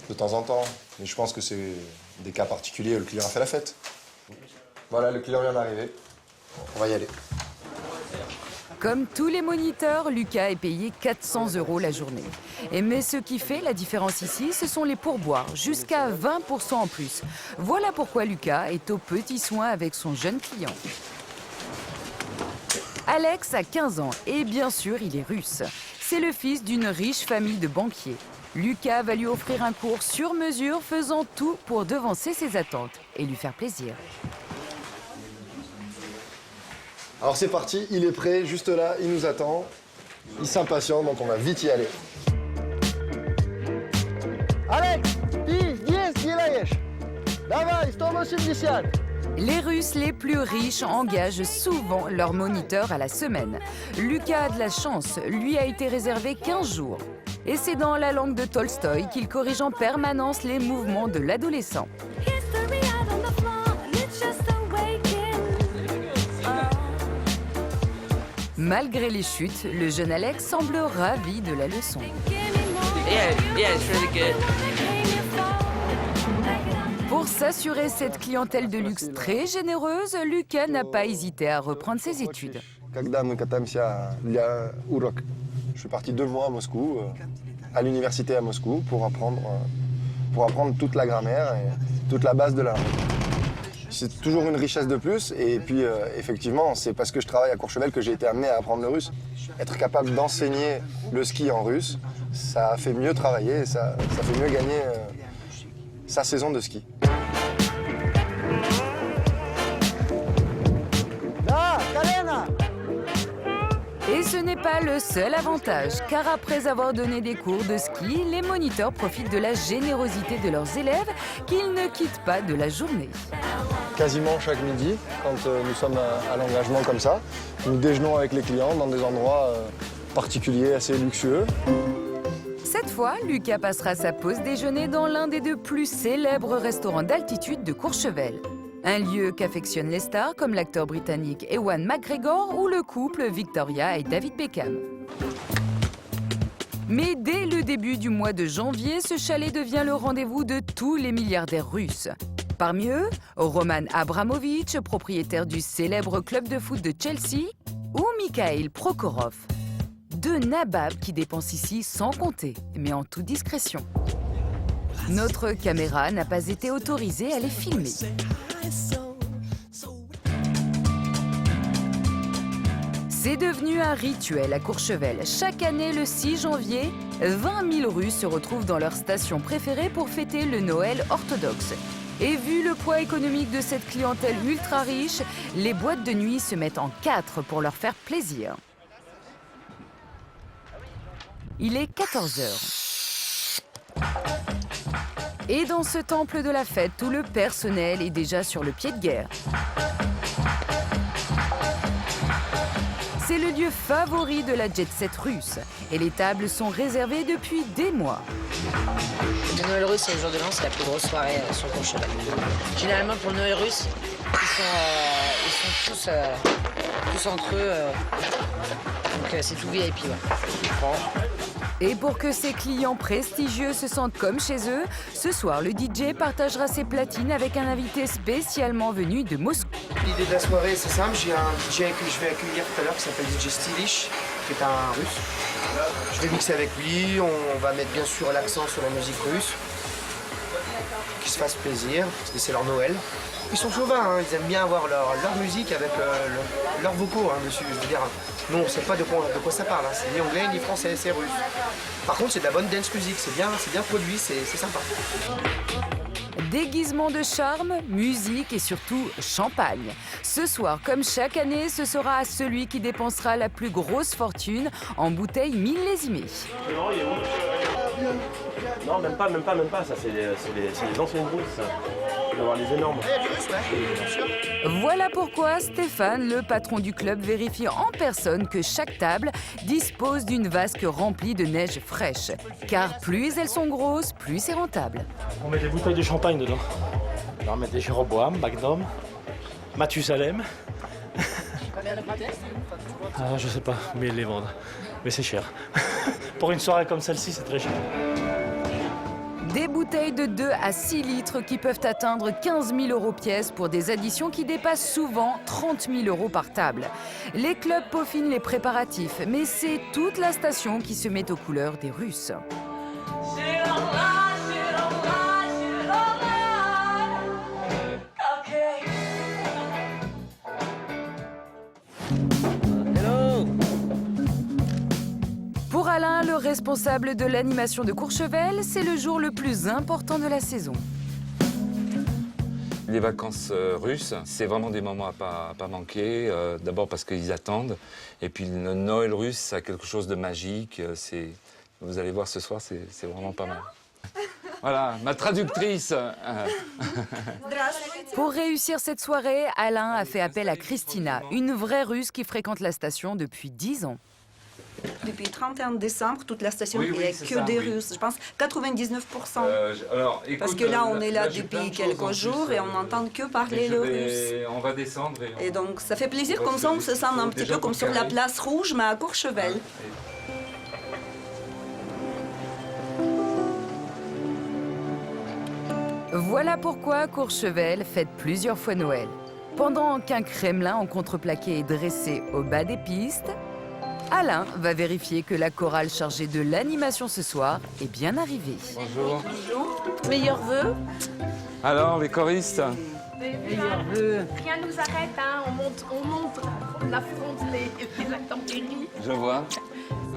de temps en temps. Mais je pense que c'est des cas particuliers où le client a fait la fête. Voilà, le client vient d'arriver. On va y aller. Comme tous les moniteurs, Lucas est payé 400 € la journée. Mais ce qui fait la différence ici, ce sont les pourboires, jusqu'à 20% en plus. Voilà pourquoi Lucas est aux petits soins avec son jeune client. Alex a 15 ans et bien sûr, il est russe. C'est le fils d'une riche famille de banquiers. Lucas va lui offrir un cours sur mesure, faisant tout pour devancer ses attentes et lui faire plaisir. Alors c'est parti, il est prêt, juste là, il nous attend. Il s'impatiente, donc on va vite y aller. Alex, gdzie jest? Dawaj, 180. Les Russes les plus riches engagent souvent leurs moniteurs à la semaine. Lucas a de la chance, lui a été réservé 15 jours. Et c'est dans la langue de Tolstoï qu'il corrige en permanence les mouvements de l'adolescent. Malgré les chutes, le jeune Alex semble ravi de la leçon. Pour s'assurer cette clientèle de luxe très généreuse, Lucas n'a pas hésité à reprendre ses études. Je suis parti 2 mois à Moscou, à l'université à Moscou, pour apprendre toute la grammaire et toute la base de la langue. C'est toujours une richesse de plus, et puis effectivement, c'est parce que je travaille à Courchevel que j'ai été amené à apprendre le russe. Être capable d'enseigner le ski en russe, ça fait mieux travailler, ça fait mieux gagner sa saison de ski. Et ce n'est pas le seul avantage, car après avoir donné des cours de ski, les moniteurs profitent de la générosité de leurs élèves qu'ils ne quittent pas de la journée. Quasiment chaque midi, quand nous sommes à l'engagement comme ça, nous déjeunons avec les clients dans des endroits particuliers, assez luxueux. Cette fois, Lucas passera sa pause déjeuner dans l'un des 2 plus célèbres restaurants d'altitude de Courchevel. Un lieu qu'affectionnent les stars comme l'acteur britannique Ewan McGregor ou le couple Victoria et David Beckham. Mais dès le début du mois de janvier, ce chalet devient le rendez-vous de tous les milliardaires russes. Parmi eux, Roman Abramovich, propriétaire du célèbre club de foot de Chelsea, ou Mikhail Prokhorov. 2 nababs qui dépensent ici sans compter, mais en toute discrétion. Notre caméra n'a pas été autorisée à les filmer. C'est devenu un rituel à Courchevel. Chaque année, le 6 janvier, 20 000 Russes se retrouvent dans leur station préférée pour fêter le Noël orthodoxe. Et vu le poids économique de cette clientèle ultra riche, les boîtes de nuit se mettent en 4 pour leur faire plaisir. Il est 14 h. Et dans ce temple de la fête, tout le personnel est déjà sur le pied de guerre. C'est le lieu favori de la jet-set russe. Et les tables sont réservées depuis des mois. Le Noël russe, c'est le jour de l'an, c'est la plus grosse soirée sur Courchevel. Généralement, pour le Noël russe, ils sont tous entre eux. Donc c'est tout VIP, ouais. Et pour que ses clients prestigieux se sentent comme chez eux, ce soir, le DJ partagera ses platines avec un invité spécialement venu de Moscou. L'idée de la soirée, c'est simple. J'ai un DJ que je vais accueillir tout à l'heure qui s'appelle DJ Stilish, qui est un russe. Je vais mixer avec lui. On va mettre bien sûr l'accent sur la musique russe. Qu'ils se fassent plaisir, parce que c'est leur Noël. Ils sont chauvins, hein. Ils aiment bien avoir leur musique avec leurs vocaux dessus. Je veux dire, nous, on ne sait pas de quoi ça parle. Hein. C'est ni anglais, ni français, c'est russe. Par contre, c'est de la bonne dance music. C'est bien produit, c'est sympa. Déguisement de charme, musique et surtout champagne. Ce soir, comme chaque année, ce sera à celui qui dépensera la plus grosse fortune en bouteilles millésimées. Non, même pas. Ça, c'est les anciennes routes, ça. Il va y avoir les énormes. Voilà pourquoi Stéphane, le patron du club, vérifie en personne que chaque table dispose d'une vasque remplie de neige fraîche. Car plus elles sont grosses, plus c'est rentable. On met des bouteilles de champagne dedans. On va mettre des Jéroboam, Magnum, Mathusalem. Combien de bouteilles? Je sais pas, mais ils les vendent. Mais c'est cher. Pour une soirée comme celle-ci, c'est très cher. Des bouteilles de 2 à 6 litres qui peuvent atteindre 15 000 € pièce pour des additions qui dépassent souvent 30 000 € par table. Les clubs peaufinent les préparatifs, mais c'est toute la station qui se met aux couleurs des Russes. Pour Alain, le responsable de l'animation de Courchevel, c'est le jour le plus important de la saison. Les vacances russes, c'est vraiment des moments à pas manquer. D'abord parce qu'ils attendent. Et puis le Noël russe, ça a quelque chose de magique. Vous allez voir ce soir, c'est vraiment pas mal. Voilà, ma traductrice. Pour réussir cette soirée, Alain a fait appel à Christina, une vraie Russe qui fréquente la station depuis 10 ans. Depuis le 31 décembre, toute la station, il n'y a que des Russes. Je pense 99%. Parce que là, on est là depuis quelques jours et on n'entend que parler le russe. On va descendre. Et donc, ça fait plaisir, comme ça, on se sent un petit peu comme sur la place rouge, mais à Courchevel. Voilà pourquoi Courchevel fête plusieurs fois Noël. Pendant qu'un Kremlin en contreplaqué est dressé au bas des pistes, Alain va vérifier que la chorale chargée de l'animation ce soir est bien arrivée. Bonjour. Meilleurs vœux. Alors, les choristes? Meilleurs vœux. Rien ne nous arrête, hein. On affronte les intempéries. Je vois.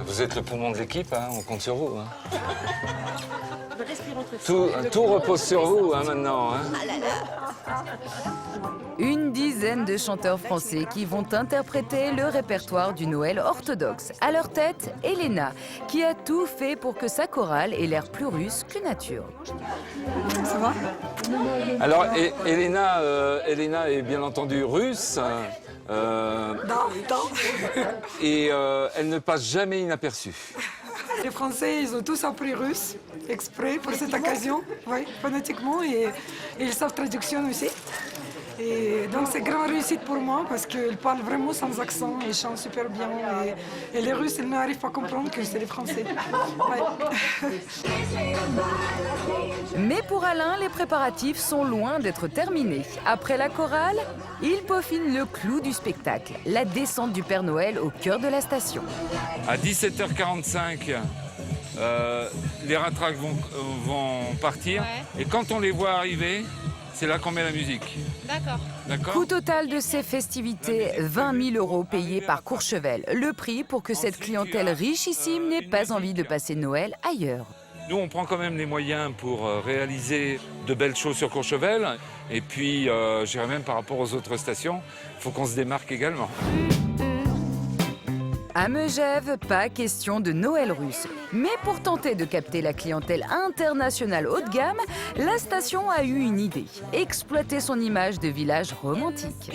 Vous êtes le poumon de l'équipe, hein. On compte sur vous. Hein. Tout repose sur vous maintenant. Hein. Une dizaine de chanteurs français qui vont interpréter le répertoire du Noël orthodoxe. À leur tête, Elena, qui a tout fait pour que sa chorale ait l'air plus russe que nature. Ça va? Alors, Elena est bien entendu russe. Et elle ne passe jamais inaperçue. Les Français, ils ont tous appris russe, exprès pour cette occasion, oui, phonétiquement, et ils savent traduction aussi. Et donc c'est grande réussite pour moi parce qu'ils parlent vraiment sans accent, ils chantent super bien. Et les Russes, ils n'arrivent pas à comprendre que c'est les Français. Ouais. Mais pour Alain, les préparatifs sont loin d'être terminés. Après la chorale, il peaufine le clou du spectacle, la descente du Père Noël au cœur de la station. À 17h45, les ratraques vont partir. Ouais. Et quand on les voit arriver, c'est là qu'on met la musique. D'accord. Coût total de ces festivités, 20 000 € payés par Courchevel. Le prix pour que cette clientèle richissime n'ait pas envie de passer Noël ailleurs. Nous, on prend quand même les moyens pour réaliser de belles choses sur Courchevel. Et puis, je dirais même par rapport aux autres stations, il faut qu'on se démarque également. À Megève, pas question de Noël russe. Mais pour tenter de capter la clientèle internationale haut de gamme, la station a eu une idée. Exploiter son image de village romantique.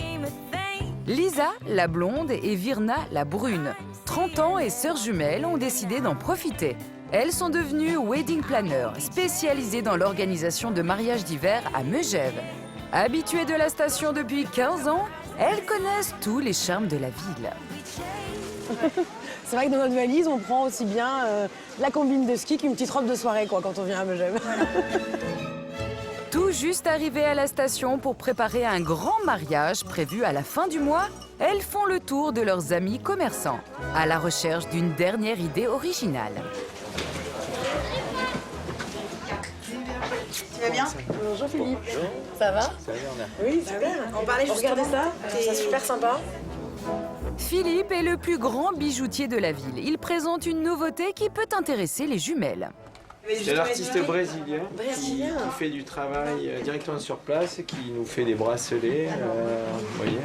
Lisa, la blonde, et Virna, la brune. 30 ans et sœurs jumelles ont décidé d'en profiter. Elles sont devenues wedding planners, spécialisées dans l'organisation de mariages d'hiver à Megève. Habituées de la station depuis 15 ans, elles connaissent tous les charmes de la ville. C'est vrai que dans notre valise, on prend aussi bien la combine de ski qu'une petite robe de soirée quoi, quand on vient à Megève. Tout juste arrivées à la station pour préparer un grand mariage prévu à la fin du mois, elles font le tour de leurs amis commerçants, à la recherche d'une dernière idée originale. Tu vas bien? Bonjour Philippe. Ça va? Oui, super. On parlait justement. Regardez ça, c'est super sympa. Philippe est le plus grand bijoutier de la ville. Il présente une nouveauté qui peut intéresser les jumelles. C'est l'artiste brésilien qui fait du travail directement sur place, qui nous fait des bracelets, vous voyez,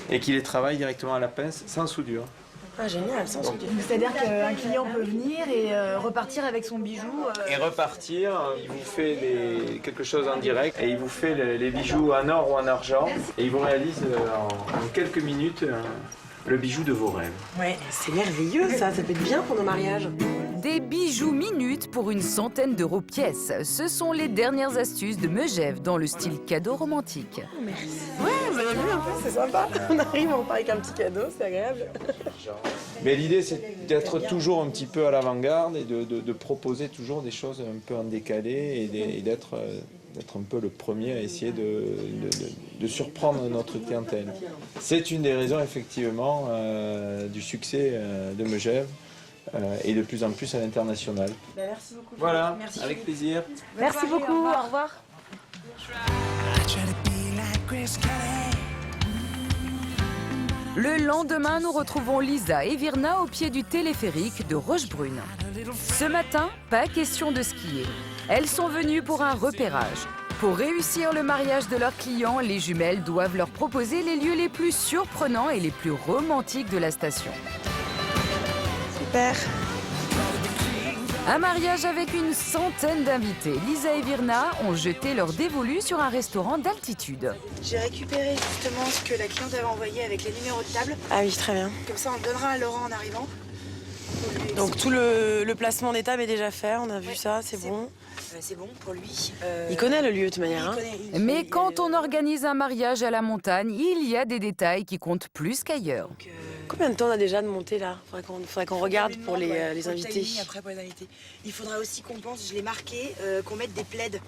et qui les travaille directement à la pince, sans soudure. Ah génial, sans soudure. C'est-à-dire qu'un client peut venir et repartir avec son bijou. Et repartir, il vous fait quelque chose en direct, et il vous fait les bijoux en or ou en argent, et il vous réalise en quelques minutes le bijou de vos rêves. Ouais, c'est merveilleux ça peut être bien pour nos mariages. Des bijoux minutes pour une centaine d'euros pièce. Ce sont les dernières astuces de Megève dans le style cadeau romantique. Merci. Ouais, vous avez vu un peu, c'est sympa. On arrive, on part avec un petit cadeau, c'est agréable. Mais l'idée, c'est d'être toujours un petit peu à l'avant-garde et de proposer toujours des choses un peu en décalé et d'être un peu le premier à essayer de surprendre notre clientèle. C'est une des raisons, effectivement, du succès de Megève. Et de plus en plus à l'international. Merci beaucoup. Voilà, merci. avec plaisir. Merci beaucoup, au revoir. Le lendemain, nous retrouvons Lisa et Virna au pied du téléphérique de Rochebrune. Ce matin, pas question de skier. Elles sont venues pour un repérage. Pour réussir le mariage de leurs clients, les jumelles doivent leur proposer les lieux les plus surprenants et les plus romantiques de la station. Super. Un mariage avec une centaine d'invités. Lisa et Virna ont jeté leur dévolu sur un restaurant d'altitude. J'ai récupéré justement ce que la cliente avait envoyé avec les numéros de table. Ah oui, très bien. Comme ça, on le donnera à Laurent en arrivant. Donc tout le placement en table est déjà fait, on a vu ça, c'est bon. C'est bon pour lui. Il connaît le lieu de toute manière. Hein. Mais quand on organise un mariage à la montagne, il y a des détails qui comptent plus qu'ailleurs. Combien de temps on a déjà de monter là? Faudrait qu'on regarde pour les invités. Après pour les invités. Il faudra aussi qu'on pense, je l'ai marqué, qu'on mette des plaids.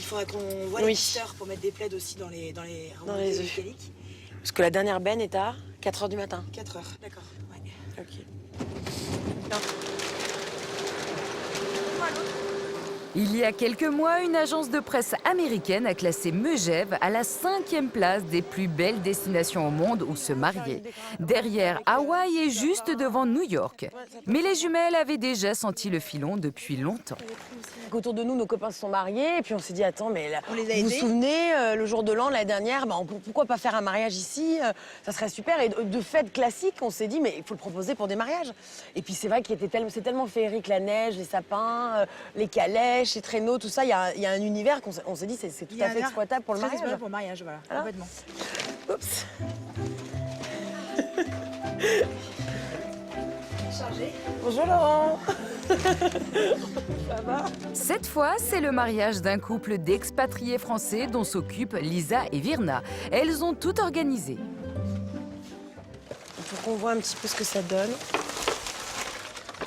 Il faudra qu'on voit les pisteurs pour mettre des plaids aussi dans les œufs. mécaniques. Parce que la dernière benne est à 4 h du matin. 4 h, d'accord. Ouais. Ok. Il y a quelques mois, une agence de presse américaine a classé Megève à la 5e place des plus belles destinations au monde où se marier. Derrière Hawaï et juste devant New York. Mais les jumelles avaient déjà senti le filon depuis longtemps. Autour de nous, nos copains se sont mariés et puis on s'est dit attends mais là, on les a vous vous aidés. souvenez le jour de l'an l'année dernière, pourquoi pas faire un mariage ici, ça serait super. Et de fête classique, on s'est dit mais il faut le proposer pour des mariages. Et puis c'est vrai qu'il c'est tellement féerique, la neige, les sapins, les calèches, les traîneaux, tout ça. Il y a un univers qu'on s'est dit c'est tout à fait exploitable pour le mariage. Pour le mariage, voilà, complètement. Oups. Bonjour Laurent. Ça va? Cette fois, c'est le mariage d'un couple d'expatriés français dont s'occupent Lisa et Virna. Elles ont tout organisé. Pour qu'on voit un petit peu ce que ça donne.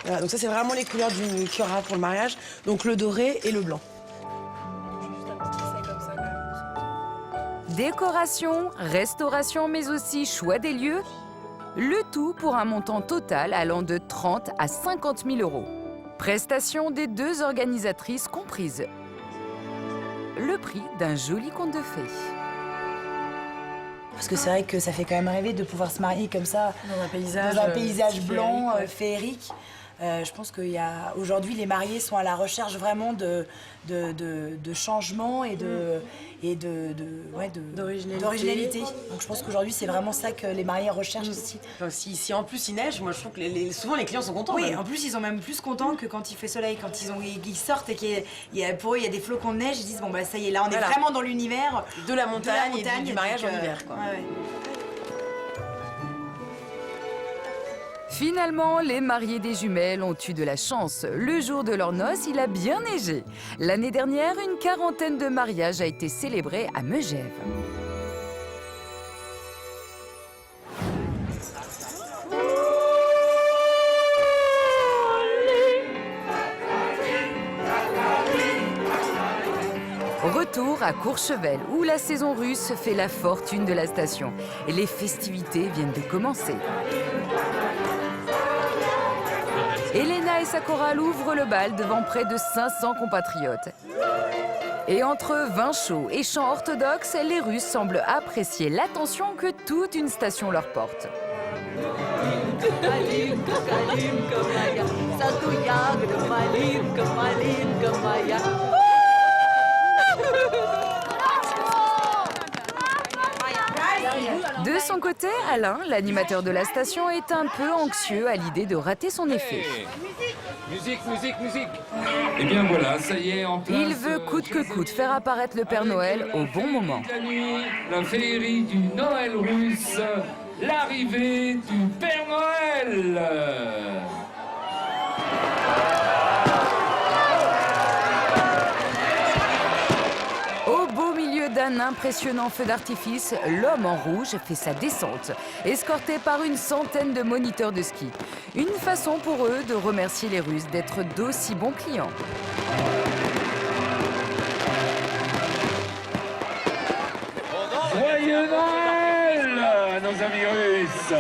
Voilà, donc ça c'est vraiment les couleurs qu'il y aura pour le mariage. Donc le doré et le blanc. Décoration, restauration, mais aussi choix des lieux. Le tout pour un montant total allant de 30 à 50 000 euros. Prestation des deux organisatrices comprises. Le prix d'un joli conte de fées. Parce que c'est vrai que ça fait quand même rêver de pouvoir se marier comme ça, dans un paysage blanc, féerique. Je pense qu'aujourd'hui, les mariés sont à la recherche vraiment de changement et d'originalité. Donc je pense qu'aujourd'hui, c'est vraiment ça que les mariés recherchent aussi. Enfin, si en plus il neige, moi je trouve que souvent les clients sont contents. Oui, même. en plus ils sont même plus contents que quand il fait soleil, quand ils sortent et pour eux il y a des flocons de neige, ils disent bon bah ça y est, là on est vraiment dans l'univers de la montagne et du mariage en hiver. Quoi. Ouais. Finalement, les mariés des jumelles ont eu de la chance. Le jour de leur noces, il a bien neigé. L'année dernière, une quarantaine de mariages a été célébrée à Megève. Retour à Courchevel, où la saison russe fait la fortune de la station. Et les festivités viennent de commencer. Elena et sa chorale ouvrent le bal devant près de 500 compatriotes. Et entre vin chaud et chants orthodoxes, les Russes semblent apprécier l'attention que toute une station leur porte. De son côté, Alain, l'animateur de la station, est un peu anxieux à l'idée de rater son effet. Hey, musique, musique, musique. Eh bien voilà, ça y est, en place. Il veut coûte que coûte faire apparaître le Père Noël au bon moment. La nuit, la féerie du Noël russe, l'arrivée du Père Noël. D'un impressionnant feu d'artifice, l'homme en rouge fait sa descente, escorté par une centaine de moniteurs de ski. Une façon pour eux de remercier les Russes d'être d'aussi bons clients. Joyeux Noël, nos amis russes!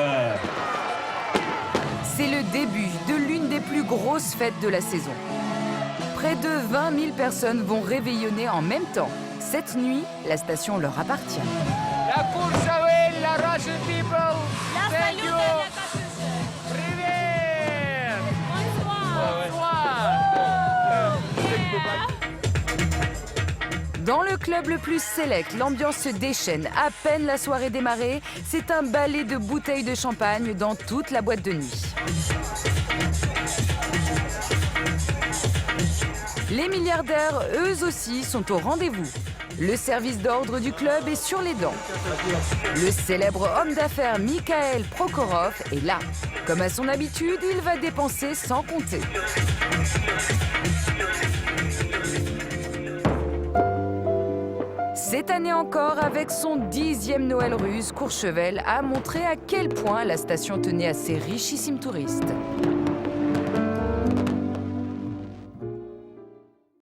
C'est le début de l'une des plus grosses fêtes de la saison. Près de 20 000 personnes vont réveillonner en même temps. Cette nuit, la station leur appartient. La Courchevel, la Russian people, thank you. Dans le club le plus sélect, l'ambiance se déchaîne. À peine la soirée démarrée, c'est un balai de bouteilles de champagne dans toute la boîte de nuit. Les milliardaires, eux aussi, sont au rendez-vous. Le service d'ordre du club est sur les dents. Le célèbre homme d'affaires Mikhail Prokhorov est là. Comme à son habitude, il va dépenser sans compter. Cette année encore, avec son 10e Noël russe, Courchevel a montré à quel point la station tenait à ses richissimes touristes.